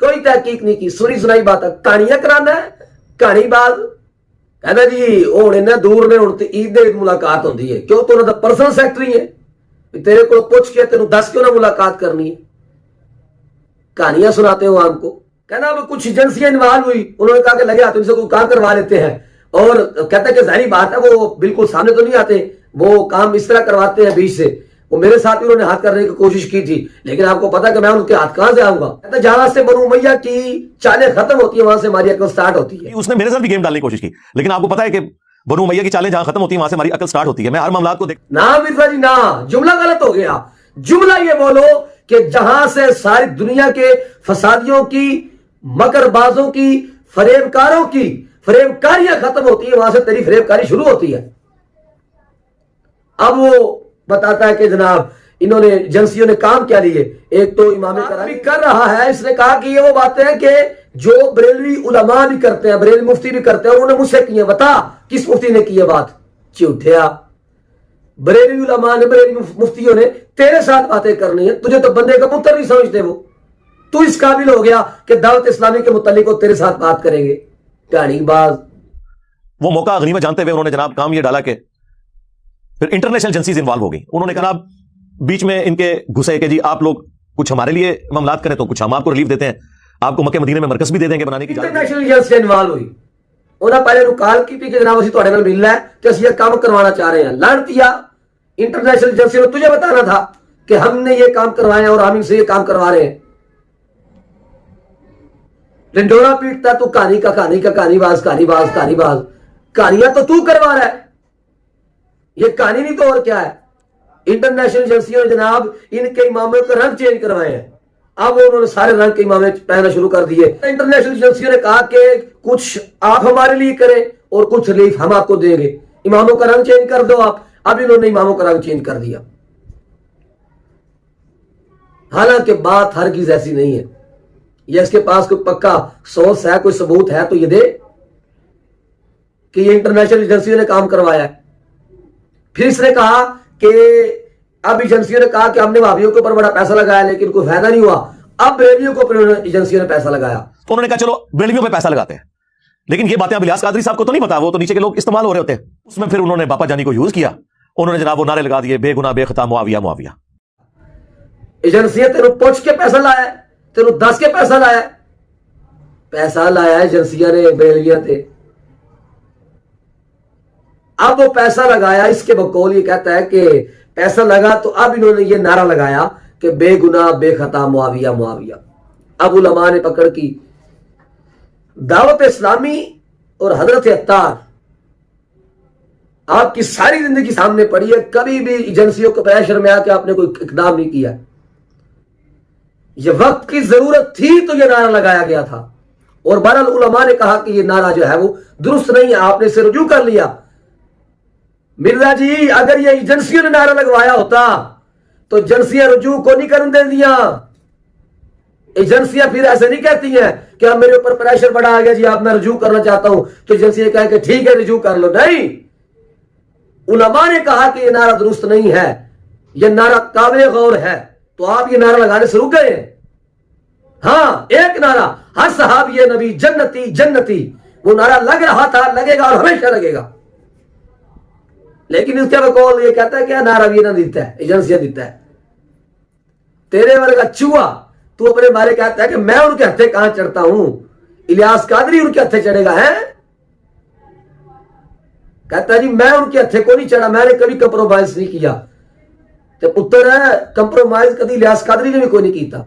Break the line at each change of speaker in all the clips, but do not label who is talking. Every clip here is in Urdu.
کوئی تحقیق نہیں کی, سنی سنائی بات ہے, کہانیاں کرانا ہے, کہانی باز کہنا جی ہوں انہیں دور نے ہوں عید ملاقات ہوتی ہے, کیوں تو انہوں کا پرسنل سیکٹری ہے, تیرے کو پوچھ کے تینوں دس کیوں نہ ملاقات کرنی ہے, کہانیاں سناتے ہو عوام کو. کہنا اب کچھ ایجنسیاں انوالو ہوئی, انہوں نے کہا کہ لگے ہاتھ ان سے کوئی کام کروا لیتے ہیں, اور کہتا ہے کہ ظاہری بات ہے وہ بالکل سامنے تو نہیں آتے, وہ کام اس طرح کرواتے ہیں بیچ سے. وہ میرے ساتھ بھی انہوں نے ہاتھ کرنے کی کوشش کی تھی, لیکن آپ کو پتا کہ میں ان کے ہاتھ کہاں سے آؤں گا. کہتا ہے جہاں سے بنو امیہ کی چالیں ختم ہوتی ہیں وہاں سے ہماری عقل سٹارٹ ہوتی ہے.
اس نے میرے ساتھ بھی گیم ڈالنے کی کوشش کی, لیکن آپ کو پتا ہے کہ بنو امیہ کی چالیں جہاں ختم ہوتی ہیں وہاں سے ہماری عقل سٹارٹ ہوتی ہے. میں ہر معاملات کو
نہ مرزا جی نہ, جملہ غلط ہو گیا. جملہ یہ بولو کہ جہاں سے ساری دنیا کے فسادیوں کی, مکر بازوں کی, فریب کاروں کی فریب کاریاں ختم ہوتی ہیں وہاں سے تیری فریب کاری شروع ہوتی ہے. اب وہ بتاتا ہے کہ جناب انہوں نے ایجنسیوں نے کام کیا لیے. ایک تو امام کراچی کر رہا ہے, اس نے کہا کہ یہ وہ باتیں ہیں کہ جو بریلوی علماء بھی کرتے ہیں, بریلوی مفتی بھی کرتے ہیں, اور انہوں نے مجھ سے کی ہیں. بتا کس مفتی نے کی ہے بات؟ جھوٹیا. بریلوی علماء نے, بریلوی مفتیوں نے تیرے ساتھ باتیں کرنی ہیں. تجھے تو بندے کا پتر نہیں سمجھتے, وہ تو اس قابل ہو گیا کہ دعوت اسلامی کے متعلق وہ تیرے ساتھ بات کریں گے. کہانی باز.
وہ موقع غنیمت جانتے ہوئے انہوں نے جناب کام یہ ڈالا کہ پھر انٹرنیشنل ایجنسیز انوالو ہو گئی. انہوں نے کہا بیچ میں ان کے گھسے کہ جی آپ لوگ کچھ ہمارے لیے معاملات کریں تو کچھ ہم آپ کو ریلیف دیتے ہیں, آپ کو مکہ مدینے میں مرکز بھی دے دیں گے بنانے کی.
انٹرنیشنل ایجنسی انوالو ہوئی. انہوں نے پہلے کال کی تھی کہ جناب اسی تھوڑے نال ملنا ہے کہ اسی یہ کام کروانا چاہ رہے ہیں. لانتیا انٹرنیشنل ایجنسی نے تجھے بتانا تھا کہ ہم نے یہ کام کروائے اور ہم ان سے یہ کام کروا رہے ہیں. ڈنڈورا پیٹتا تو کہانی کا کہانی باز. کہانیاں تو کروا رہا ہے, یہ کہانی نہیں تو اور کیا ہے. انٹرنیشنل ایجنسیوں نے جناب ان کے اماموں کا رنگ چینج کروائے ہیں. اب انہوں نے سارے رنگ کے امامے پہننا شروع کر دیے. انٹرنیشنل ایجنسیوں نے کہا کہ کچھ آپ ہمارے لیے کریں اور کچھ ریلیف ہم آپ کو دیں گے, اماموں کا رنگ چینج کر دو آپ. اب انہوں نے اماموں کا رنگ چینج کر دیا. حالانکہ بات ہرگز ایسی نہیں ہے. یہ اس کے پاس کوئی پکا سورس ہے, کوئی ثبوت ہے تو یہ دے کہ یہ انٹرنیشنل ایجنسیوں نے کام کروایا ہے. پھر اس نے کہا کہ اب ایجنسیوں نے کہا کہ ہم نے وہابیوں کے اوپر بڑا پیسہ لگایا لیکن کوئی فائدہ نہیں ہوا. اب بریلویوں کو ایجنسیوں نے پیسہ لگایا.
تو انہوں نے کہا چلو بریلویوں پہ پیسہ لگاتے ہیں, لیکن یہ باتیں اب الیاس قادری صاحب کو تو نہیں پتا, وہ تو نیچے کے لوگ استعمال ہو رہے ہوتے ہیں. اس میں پھر انہوں نے باپا جانی کو یوز کیا. انہوں نے جناب وہ نعرے لگا دیے بے گناہ بے خطا معاویہ معاویہ.
ایجنسیاں تینوں پوچھ کے پیسہ لایا, تینوں دس کے پیسہ لایا ایجنسیاں نے بریلویاں تے. اب وہ پیسہ لگایا, اس کے بقول یہ کہتا ہے کہ پیسہ لگا تو اب انہوں نے یہ نعرہ لگایا کہ بے گناہ بے خطا معاویہ معاویہ. اب علماء نے پکڑ کی. دعوت اسلامی اور حضرت عطار آپ کی ساری زندگی سامنے پڑی ہے, کبھی بھی ایجنسیوں کے پریشر میں آ کے آپ نے کوئی اقدام نہیں کیا. یہ وقت کی ضرورت تھی تو یہ نعرہ لگایا گیا تھا, اور بہرحال علماء نے کہا کہ یہ نعرہ جو ہے وہ درست نہیں ہے, آپ نے اسے رجوع کر لیا. مرزا جی اگر یہ ایجنسیوں نے نعرہ لگوایا ہوتا تو ایجنسیاں رجوع کو نہیں کرنے دیا. ایجنسیاں پھر ایسے نہیں کہتی ہیں کہ اب میرے اوپر پریشر بڑا آ گیا جی آپ میں رجوع کرنا چاہتا ہوں تو ایجنسیاں کہیں کہ ٹھیک ہے رجوع کر لو. نہیں, علماء نے کہا کہ یہ نعرہ درست نہیں ہے, یہ نعرہ قابل غور ہے, تو آپ یہ نعرہ لگانے سے رک گئے. ہاں ایک نعرہ ہر صحابی نبی جنتی جنتی, وہ نعرہ لگ رہا تھا, لگے گا اور ہمیشہ لگے گا. لیکن اس کے بقول یہ کہتا ہے کہ نعرہ بھی نہ دیتا ہے, ایجنسیاں دیتا ہے. تیرے ورگا چوہا تو اپنے بارے کہتا ہے کہ میں ان کے ہتھے کہاں چڑھتا ہوں, الیاس قادری ان کے ہتھے چڑھے گا. ہے کہتا ہے جی میں ان کے ہتھے کو نہیں چڑھا, میں نے کبھی کمپرومائز نہیں کیا. تو پتر ہے کمپرومائز کبھی الیاس قادری نے بھی کوئی نہیں کیتا.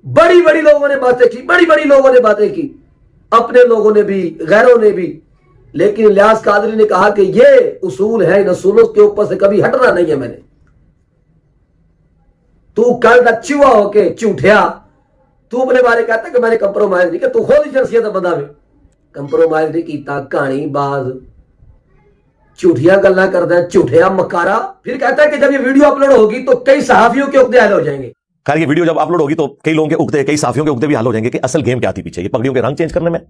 بڑی بڑی لوگوں نے باتیں کی, بڑی لوگوں نے باتیں کی, اپنے لوگوں نے بھی غیروں نے بھی, لیکن الیاس قادری نے کہا کہ یہ اصول ہے, ان اصولوں کے اوپر سے کبھی ہٹنا نہیں ہے. میں نے تو کل کا چوہا ہو کے جھوٹیا تو اپنے بارے کہتا ہے کہ میں نے کمپرومائز نہیں کیا. تو خود ایجنسیاں دا بندہ میں کمپرومائز نہیں کیتا. کہانی باز جھوٹیاں گلاں کردا ہے, جھوٹیا مکارا. پھر کہتا ہے کہ جب یہ ویڈیو اپلوڈ ہوگی تو کئی صحافیوں کے عقدے حل ہو جائیں گے.
خیر یہ ویڈیو جب اپلوڈ ہوگی تو کئی لوگوں کے عقدے, کئی صحافیوں کے عقدے بھی حل ہو جائیں گے کہ اصل گیم کیا تھی پیچھے, یہ پگڑیوں کے رنگ چینج کرنے میں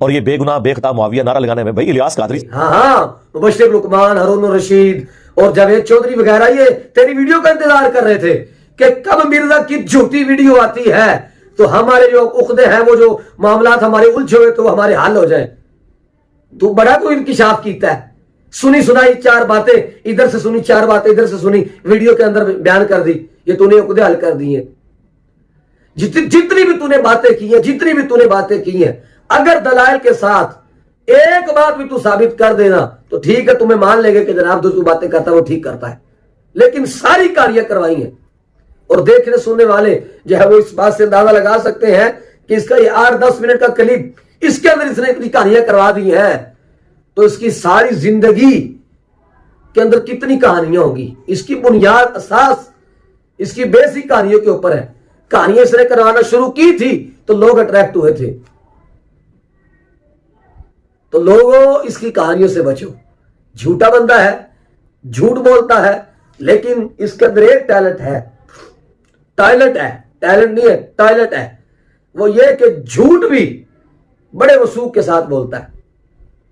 اور یہ بے گناہ بے خطا معاویہ نعرہ لگانے میں. بھائی الیاس قادری
ہاں مبشر لقمان, ہارون الرشید اور جاوید چودھری وغیرہ یہ تیری ویڈیو کا انتظار کر رہے تھے کہ کب مرزا کی جھوٹی ویڈیو آتی ہے تو ہمارے جو عقدے ہیں، وہ جو معاملات ہمارے الجھے ہوئے، تو ہمارے حل ہو جائیں۔ تو بڑا کوئی انکشاف کیتا ہے، سنی سنائی 4 باتیں ادھر سے سنی، 4 باتیں ادھر سے سنی، ویڈیو کے اندر بیان کر دی، یہ تو نے عقدے حل کر دی ہیں۔ جتنی بھی تو نے باتیں کی ہیں، جتنی بھی تو نے باتیں کی ہیں، اگر دلائل کے ساتھ ایک بات بھی تو ثابت کر دینا تو ٹھیک ہے، تمہیں مان لے گے کہ جناب جو باتیں کرتا ہے وہ ٹھیک کرتا ہے، لیکن ساری کہانیاں کروائی ہیں۔ اور دیکھنے سننے والے جو ہے وہ اس بات سے اندازہ لگا سکتے ہیں کہ اس کا یہ 8-10 منٹ کا کلپ، اس کے اندر اس نے اتنی کہانیاں کروا دی ہیں، تو اس کی ساری زندگی کے اندر کتنی کہانیاں ہوگی۔ اس کی بنیاد، اساس اس کی بیسک کہانیوں کے اوپر ہے۔ کہانیاں اس نے کروانا شروع کی تھی تو لوگ اٹریکٹ ہوئے تھے۔ تو لوگوں اس کی کہانیوں سے بچو۔ جھوٹا بندہ ہے، جھوٹ بولتا ہے، لیکن اس کے اندر ایک ٹیلنٹ ہے، ٹائلنٹ ہے، ٹیلنٹ نہیں ہے، ٹائلنٹ ہے۔ وہ یہ کہ جھوٹ بھی بڑے وثوق کے ساتھ بولتا ہے،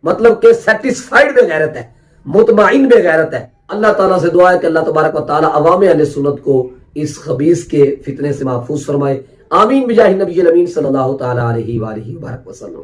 مطلب کہ سیٹسفائیڈ بے غیرت ہے، مطمئن بے غیرت ہے۔ اللہ تعالیٰ سے دعا ہے کہ اللہ تبارک و تعالیٰ عوام اہل سنت کو اس خبیث کے فتنے سے محفوظ فرمائے۔ آمین بجاہ نبی الامین صلی اللہ تعالیٰ علیہ وآلہ وبارک وسلم۔